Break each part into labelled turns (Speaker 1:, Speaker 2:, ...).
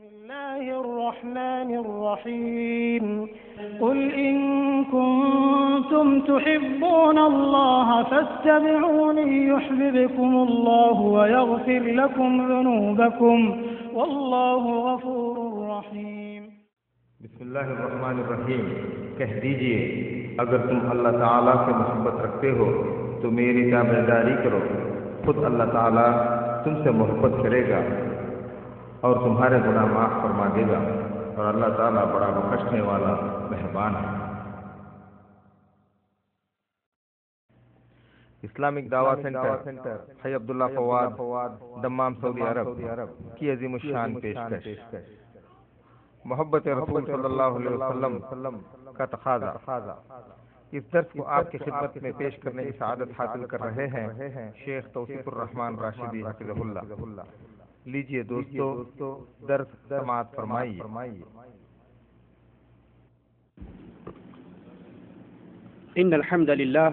Speaker 1: بسم الله الرحمن الرحيم قل إن كنتم تحبون الله فاتبعوني يحببكم الله ويغفر لكم ذنوبكم والله غفور رحيم۔
Speaker 2: بسم اللہ الرحمن الرحیم۔ کہہ دیجئے اگر تم اللہ تعالیٰ سے محبت رکھتے ہو تو میری تابعداری کرو، خود اللہ تعالیٰ تم سے محبت کرے گا اور تمہارے گناہ معاف فرما دے گا، اور اللہ تعالیٰ بڑا بخشنے والا مہربان ہے۔ اسلامک دعویٰ سینٹر حی عبداللہ فواد دمام سعودی عرب کی عظیم الشان پیشکش محبت رسول صلی اللہ علیہ وسلم کا تقاضا۔ اس درس کو آپ کی خدمت میں پیش کرنے کی سعادت حاصل کر رہے ہیں شیخ توصیف الرحمن راشدی حفظہ اللہ۔ لیجئے دوستو درس سماعت فرمائیے۔
Speaker 3: ان الحمد لله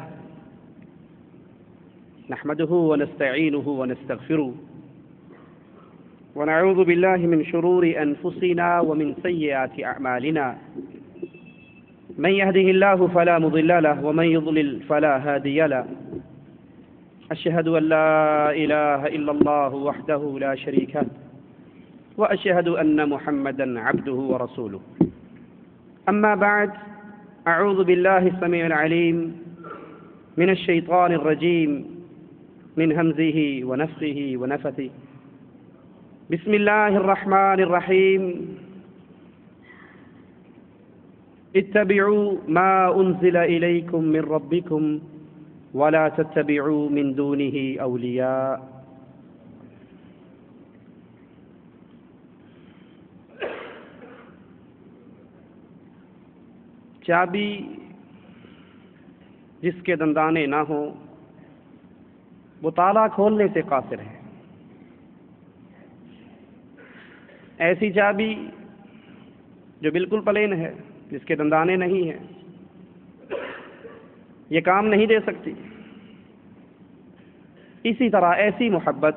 Speaker 3: نحمده ونستعينه ونستغفره ونعوذ بالله من شرور انفسنا ومن سيئات اعمالنا، من يهده الله فلا مضل له ومن يضلل فلا هادي له، أشهد أن لا إله إلا الله وحده لا شريك له وأشهد أن محمدا عبده ورسوله، أما بعد، أعوذ بالله السميع العليم من الشيطان الرجيم من همزه ونفخه ونفثه، بسم الله الرحمن الرحيم، اتبعوا ما أنزل إليكم من ربكم ولا تتبعوا من دونه اولیاء۔ چابی جس کے دندانے نہ ہوں وہ تالا کھولنے سے قاصر ہے، ایسی چابی جو بالکل پلین ہے، جس کے دندانے نہیں ہیں، یہ کام نہیں دے سکتی۔ اسی طرح ایسی محبت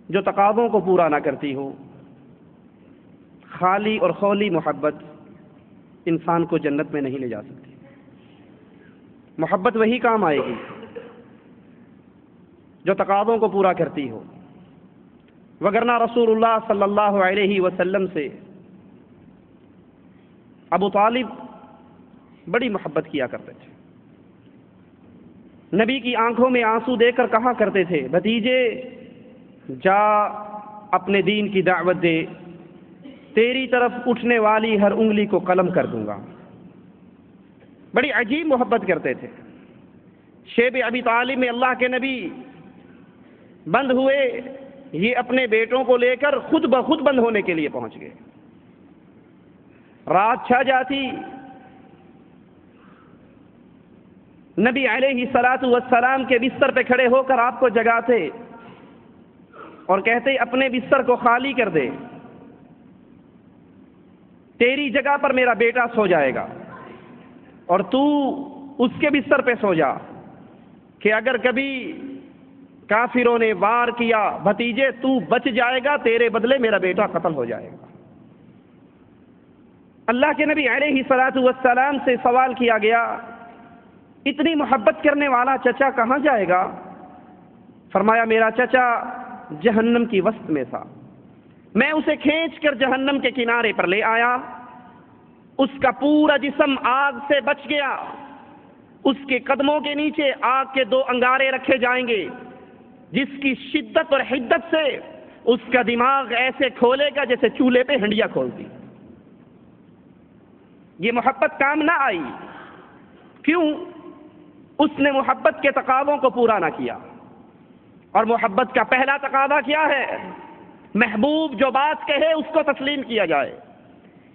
Speaker 3: جو تقاضوں کو پورا نہ کرتی ہو، خالی اور خولی محبت انسان کو جنت میں نہیں لے جا سکتی۔ محبت وہی کام آئے گی جو تقاضوں کو پورا کرتی ہو، وگرنہ رسول اللہ صلی اللہ علیہ وسلم سے ابو طالب بڑی محبت کیا کرتے تھے، نبی کی آنکھوں میں آنسو دے کر کہا کرتے تھے، بھتیجے جا اپنے دین کی دعوت دے، تیری طرف اٹھنے والی ہر انگلی کو قلم کر دوں گا۔ بڑی عجیب محبت کرتے تھے۔ شیب ابی طالب میں اللہ کے نبی بند ہوئے، یہ اپنے بیٹوں کو لے کر خود بخود بند ہونے کے لیے پہنچ گئے۔ رات چھا جاتی، نبی علیہ الصلاۃ والسلام کے بستر پہ کھڑے ہو کر آپ کو جگاتے اور کہتے اپنے بستر کو خالی کر دے، تیری جگہ پر میرا بیٹا سو جائے گا اور تو اس کے بستر پہ سو جا، کہ اگر کبھی کافروں نے وار کیا بھتیجے تو بچ جائے گا، تیرے بدلے میرا بیٹا قتل ہو جائے گا۔ اللہ کے نبی علیہ الصلاۃ والسلام سے سوال کیا گیا، اتنی محبت کرنے والا چچا کہاں جائے گا؟ فرمایا میرا چچا جہنم کی وسط میں تھا، میں اسے کھینچ کر جہنم کے کنارے پر لے آیا، اس کا پورا جسم آگ سے بچ گیا، اس کے قدموں کے نیچے آگ کے 2 انگارے رکھے جائیں گے جس کی شدت اور حدت سے اس کا دماغ ایسے کھولے گا جیسے چولہے پہ ہنڈیا کھولتی۔ یہ محبت کام نہ آئی، کیوں؟ اس نے محبت کے تقاضوں کو پورا نہ کیا۔ اور محبت کا پہلا تقاضا کیا ہے؟ محبوب جو بات کہے اس کو تسلیم کیا جائے۔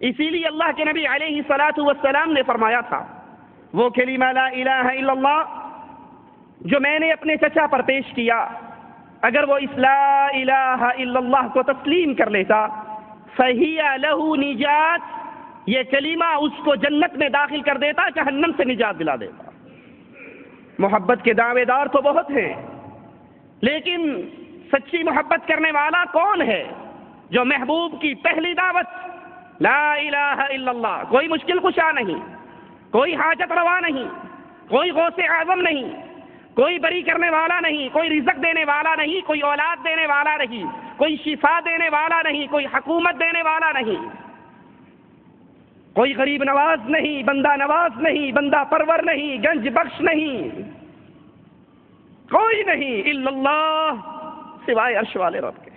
Speaker 3: اسی لیے اللہ کے نبی علیہ الصلاۃ والسلام نے فرمایا تھا، وہ کلمہ لا الہ الا اللہ جو میں نے اپنے چچا پر پیش کیا، اگر وہ اس لا الہ الا اللہ کو تسلیم کر لیتا فہی لہ نجات، یہ کلمہ اس کو جنت میں داخل کر دیتا، جہنم سے نجات دلا دیتا۔ محبت کے دعوے دار تو بہت ہیں، لیکن سچی محبت کرنے والا کون ہے؟ جو محبوب کی پہلی دعوت لا الہ الا اللہ، کوئی مشکل کشا نہیں، کوئی حاجت روا نہیں، کوئی غوث اعظم نہیں، کوئی بری کرنے والا نہیں، کوئی رزق دینے والا نہیں، کوئی اولاد دینے والا نہیں، کوئی شفا دینے والا نہیں، کوئی حکومت دینے والا نہیں، کوئی غریب نواز نہیں، بندہ نواز نہیں، بندہ پرور نہیں، گنج بخش نہیں، کوئی نہیں الا اللہ سوائے عرش والے رب کے۔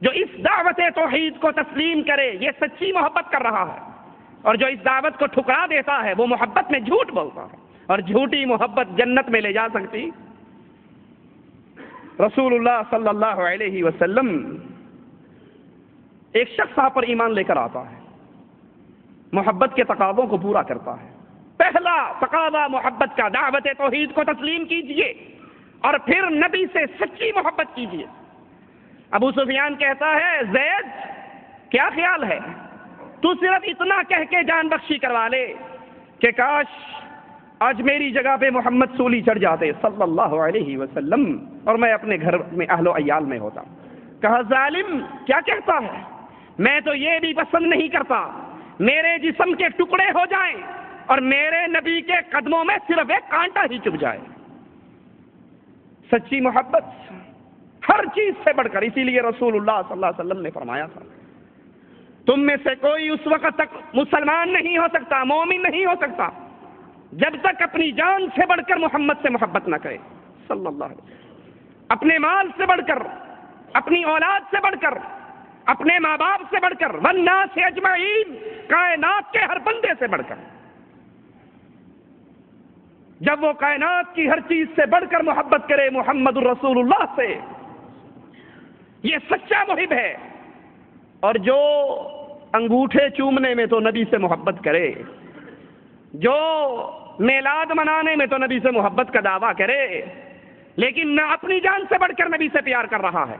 Speaker 3: جو اس دعوت توحید کو تسلیم کرے یہ سچی محبت کر رہا ہے، اور جو اس دعوت کو ٹھکرا دیتا ہے وہ محبت میں جھوٹ بولتا ہے، اور جھوٹی محبت جنت میں لے جا سکتی؟ رسول اللہ صلی اللہ علیہ وسلم، ایک شخص آپ پر ایمان لے کر آتا ہے، محبت کے تقاضوں کو پورا کرتا ہے۔ پہلا تقاضا محبت کا، دعوت توحید کو تسلیم کیجئے اور پھر نبی سے سچی محبت کیجئے۔ ابو سفیان کہتا ہے زید کیا خیال ہے، تو صرف اتنا کہہ کے جان بخشی کروا لے کہ کاش آج میری جگہ پہ محمد سولی چڑھ جاتے صلی اللہ علیہ وسلم اور میں اپنے گھر میں اہل و عیال میں ہوتا۔ کہا ظالم کیا کہتا ہے، میں تو یہ بھی پسند نہیں کرتا میرے جسم کے ٹکڑے ہو جائیں اور میرے نبی کے قدموں میں صرف ایک کانٹا ہی چبھ جائے۔ سچی محبت ہر چیز سے بڑھ کر، اسی لیے رسول اللہ صلی اللہ علیہ وسلم نے فرمایا تھا تم میں سے کوئی اس وقت تک مسلمان نہیں ہو سکتا، مومن نہیں ہو سکتا، جب تک اپنی جان سے بڑھ کر محمد سے محبت نہ کرے صلی اللہ علیہ وسلم، اپنے مال سے بڑھ کر، اپنی اولاد سے بڑھ کر، اپنے ماں باپ سے بڑھ کر، والناس اجمعین، کائنات کے ہر بندے سے بڑھ کر۔ جب وہ کائنات کی ہر چیز سے بڑھ کر محبت کرے محمد الرسول اللہ سے، یہ سچا محب ہے۔ اور جو انگوٹھے چومنے میں تو نبی سے محبت کرے، جو میلاد منانے میں تو نبی سے محبت کا دعویٰ کرے، لیکن نہ اپنی جان سے بڑھ کر نبی سے پیار کر رہا ہے،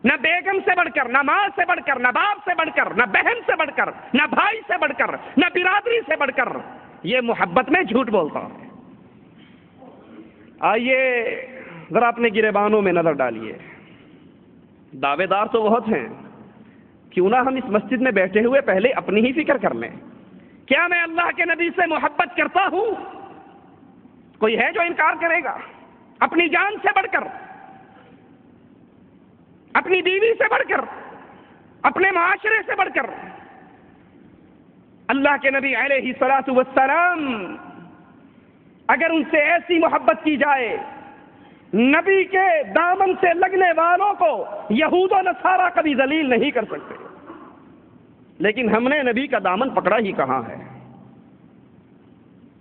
Speaker 3: نہ بیگم سے بڑھ کر، نہ ماں سے بڑھ کر، نہ باپ سے بڑھ کر، نہ بہن سے بڑھ کر، نہ بھائی سے بڑھ کر، نہ برادری سے بڑھ کر، یہ محبت میں جھوٹ بولتا ہے۔ آئیے ذرا اپنے گریبانوں میں نظر ڈالیے، دعوے دار تو بہت ہیں، کیوں نہ ہم اس مسجد میں بیٹھے ہوئے پہلے اپنی ہی فکر کر لیں۔ کیا میں اللہ کے نبی سے محبت کرتا ہوں؟ کوئی ہے جو انکار کرے گا؟ اپنی جان سے بڑھ کر، اپنی بیوی سے بڑھ کر، اپنے معاشرے سے بڑھ کر۔ اللہ کے نبی علیہ الصلوۃ والسلام اگر ان سے ایسی محبت کی جائے، نبی کے دامن سے لگنے والوں کو یہود و نصارہ کبھی ذلیل نہیں کر سکتے، لیکن ہم نے نبی کا دامن پکڑا ہی کہاں ہے؟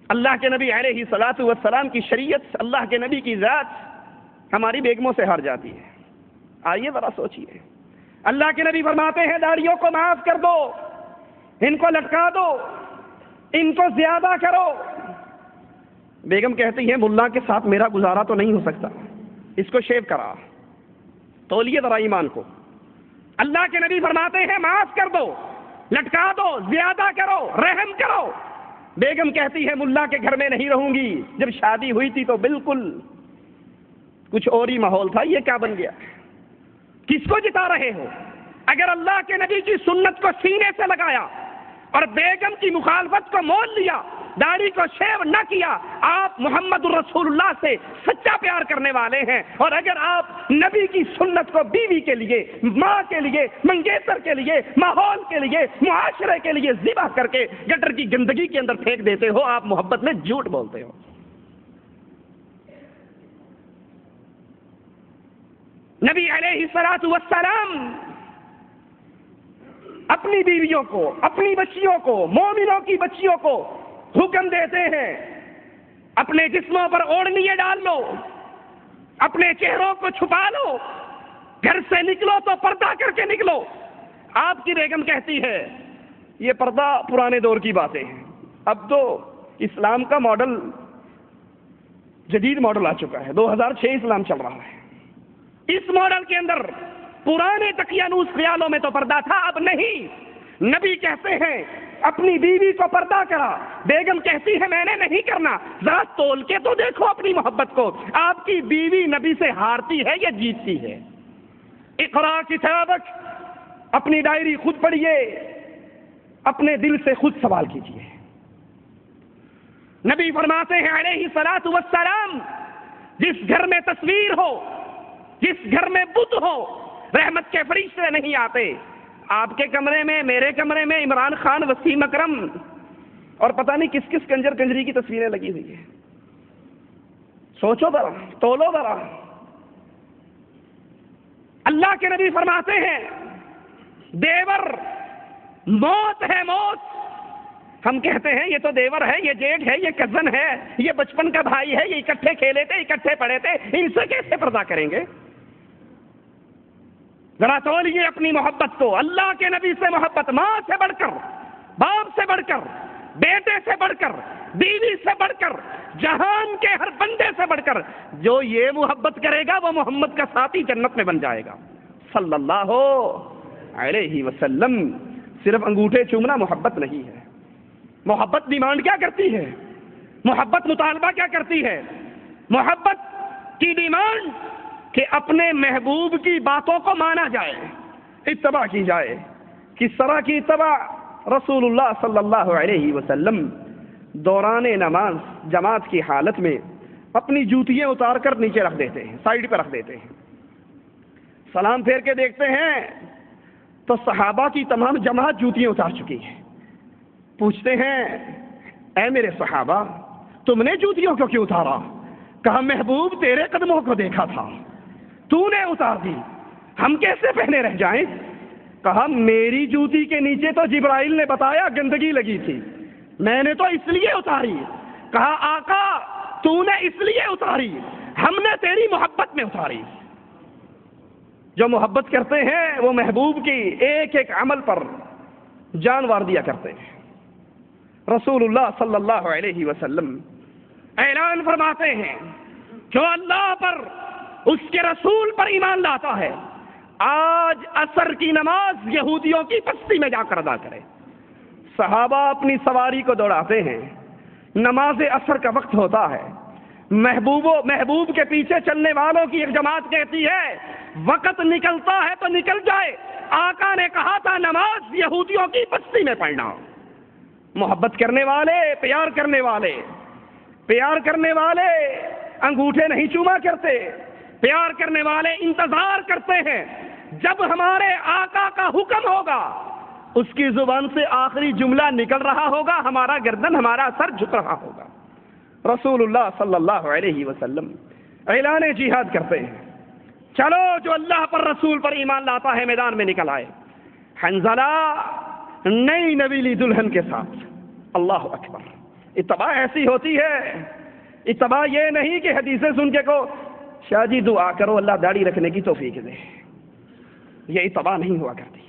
Speaker 3: اللہ کے نبی علیہ الصلوۃ والسلام کی شریعت، اللہ کے نبی کی ذات ہماری بیگموں سے ہار جاتی ہے۔ آئیے ذرا سوچئے، اللہ کے نبی فرماتے ہیں داڑھیوں کو معاف کر دو، ان کو لٹکا دو، ان کو زیادہ کرو۔ بیگم کہتی ہے ملا کے ساتھ میرا گزارا تو نہیں ہو سکتا، اس کو شیو کرا۔ تولیے ذرا ایمان کو۔ اللہ کے نبی فرماتے ہیں معاف کر دو، لٹکا دو، زیادہ کرو، رحم کرو۔ بیگم کہتی ہے ملا کے گھر میں نہیں رہوں گی، جب شادی ہوئی تھی تو بالکل کچھ اور ہی ماحول تھا، یہ کیا بن گیا؟ کس کو جتا رہے ہو؟ اگر اللہ کے نبی کی سنت کو سینے سے لگایا اور بیگم کی مخالفت کو مول لیا، داڑھی کو شیو نہ کیا، آپ محمد الرسول اللہ سے سچا پیار کرنے والے ہیں۔ اور اگر آپ نبی کی سنت کو بیوی کے لیے، ماں کے لیے، منگیتر کے لیے، ماحول کے لیے، معاشرے کے لیے ذبح کر کے گٹر کی گندگی کے اندر پھینک دیتے ہو، آپ محبت میں جھوٹ بولتے ہو۔ نبی علیہ الصلوۃ والسلام اپنی بیویوں کو، اپنی بچیوں کو، مومنوں کی بچیوں کو حکم دیتے ہیں اپنے جسموں پر اوڑھنیاں ڈال لو، اپنے چہروں کو چھپا لو، گھر سے نکلو تو پردہ کر کے نکلو۔ آپ کی بیگم کہتی ہے یہ پردہ پرانے دور کی باتیں ہیں، اب تو اسلام کا ماڈل، جدید ماڈل آ چکا ہے، 2006 اسلام چل رہا ہے۔ اس ماڈل کے اندر پرانے تقیانوس خیالوں میں تو پردہ تھا، اب نہیں۔ نبی کہتے ہیں اپنی بیوی کو پردہ کرا، بیگم کہتی ہے میں نے نہیں کرنا۔ ذرا تول کے تو دیکھو اپنی محبت کو، آپ کی بیوی نبی سے ہارتی ہے یا جیتتی ہے؟ اقرا کتابک اپنی ڈائری خود پڑھیے، اپنے دل سے خود سوال کیجیے۔ نبی فرماتے ہیں علیہ الصلوۃ والسلام، جس گھر میں تصویر ہو، جس گھر میں بت ہو، رحمت کے فرشتے نہیں آتے۔ آپ کے کمرے میں، میرے کمرے میں عمران خان، وسیم اکرم اور پتہ نہیں کس کس کنجر کنجری کی تصویریں لگی ہوئی ہیں۔ سوچو ذرا، تولو ذرا۔ اللہ کے نبی فرماتے ہیں دیور موت ہے، موت۔ ہم کہتے ہیں یہ تو دیور ہے، یہ جیٹھ ہے، یہ کزن ہے، یہ بچپن کا بھائی ہے، یہ اکٹھے کھیلے تھے، اکٹھے پڑھے تھے، ان سے کیسے پردہ کریں گے؟ ذرا تولیے اپنی محبت کو، اللہ کے نبی سے محبت، ماں سے بڑھ کر، باپ سے بڑھ کر، بیٹے سے بڑھ کر، بیوی سے بڑھ کر، جہان کے ہر بندے سے بڑھ کر۔ جو یہ محبت کرے گا وہ محمد کا ساتھی جنت میں بن جائے گا صلی اللہ علیہ وسلم۔ صرف انگوٹھے چومنا محبت نہیں ہے۔ محبت ڈیمانڈ کیا کرتی ہے؟ محبت مطالبہ کیا کرتی ہے؟ محبت کی ڈیمانڈ کہ اپنے محبوب کی باتوں کو مانا جائے، اتباع کی جائے۔ کس طرح کی اتباع؟ رسول اللہ صلی اللہ علیہ وسلم دوران نماز جماعت کی حالت میں اپنی جوتیاں اتار کر نیچے رکھ دیتے ہیں، سائیڈ پہ رکھ دیتے ہیں۔ سلام پھیر کے دیکھتے ہیں تو صحابہ کی تمام جماعت جوتیاں اتار چکی ہے۔ پوچھتے ہیں اے میرے صحابہ، تم نے جوتیوں کو کیوں اتارا؟ کہا محبوب تیرے قدموں کو دیکھا تھا، تو نے اتار دی، ہم کیسے پہنے رہ جائیں؟ کہا میری جوتی کے نیچے تو جبرائیل نے بتایا گندگی لگی تھی، میں نے تو اس لیے اتاری۔ کہا آقا تو نے اس لیے اتاری، ہم نے تیری محبت میں اتاری۔ جو محبت کرتے ہیں وہ محبوب کی ایک ایک عمل پر جان وار دیا کرتے ہیں۔ رسول اللہ صلی اللہ علیہ وسلم اعلان فرماتے ہیں جو اللہ پر، اس کے رسول پر ایمان لاتا ہے، آج عصر کی نماز یہودیوں کی بستی میں جا کر ادا کرے۔ صحابہ اپنی سواری کو دوڑاتے ہیں، نماز عصر کا وقت ہوتا ہے، محبوب کے پیچھے چلنے والوں کی ایک جماعت کہتی ہے وقت نکلتا ہے تو نکل جائے، آقا نے کہا تھا نماز یہودیوں کی بستی میں پڑھنا۔ محبت کرنے والے، پیار کرنے والے انگوٹھے نہیں چوما کرتے، پیار کرنے والے انتظار کرتے ہیں جب ہمارے آقا کا حکم ہوگا، اس کی زبان سے آخری جملہ نکل رہا ہوگا، ہمارا گردن، ہمارا سر جھک رہا ہوگا۔ رسول اللہ صلی اللہ علیہ وسلم اعلان جہاد کرتے ہیں، چلو جو اللہ پر، رسول پر ایمان لاتا ہے میدان میں نکل آئے۔ حنظلہ نئی نویلی دلہن کے ساتھ، اللہ اکبر۔ اتباع ایسی ہوتی ہے، اتباع یہ نہیں کہ حدیثیں سن کے کو شاہ جی دعا کرو اللہ داڑھی رکھنے کی توفیق دے، یہ اتباع نہیں ہوا کرتی۔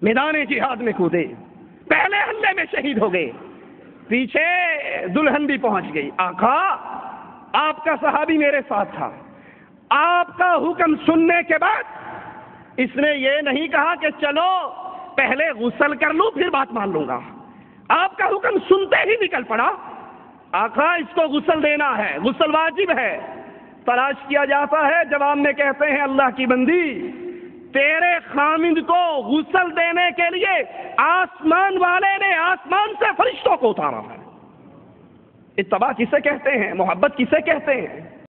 Speaker 3: میدان جہاد میں کودے، پہلے حملے میں شہید ہو گئے، پیچھے دلہن بھی پہنچ گئی۔ آقا آپ کا صحابی میرے ساتھ تھا، آپ کا حکم سننے کے بعد اس نے یہ نہیں کہا کہ چلو پہلے غسل کر لوں پھر بات مان لوں گا، آپ کا حکم سنتے ہی نکل پڑا، آقا اس کو غسل دینا ہے، غسل واجب ہے۔ تلاش کیا جاتا ہے، جواب میں کہتے ہیں اللہ کی بندی تیرے خامند کو غسل دینے کے لیے آسمان والے نے آسمان سے فرشتوں کو اتارا ہے۔ اتباع کسے کہتے ہیں؟ محبت کسے کہتے ہیں؟